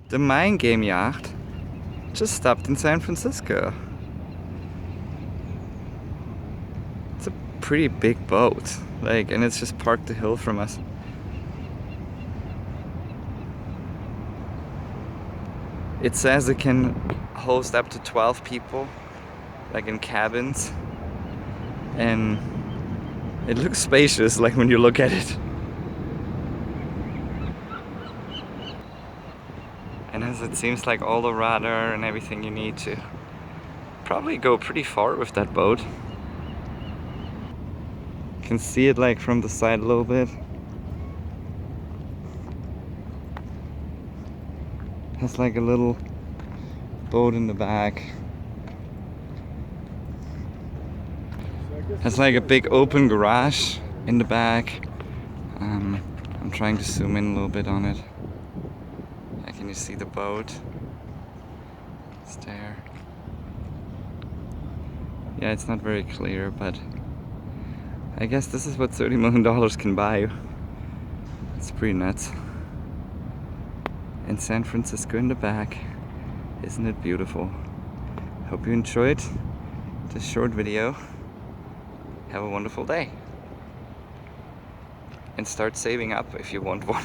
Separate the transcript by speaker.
Speaker 1: The Mind Game yacht just stopped in San Francisco. It's a pretty big boat, like, and it's just parked the hill from us. It says it can host up to 12 people, like in cabins, and it looks spacious, like when you look at it. And as it seems like all the rudder and everything you need to probably go pretty far with that boat. You can see it like from the side a little bit. Has like a little boat in the back. Has like a big open garage in the back. I'm trying to zoom in a little bit on it. Can you see the boat? It's there. Yeah, it's not very clear, but I guess this is what $30 million can buy you. It's pretty nuts. And San Francisco in the back. Isn't it beautiful? Hope you enjoyed this short video. Have a wonderful day. And start saving up if you want one.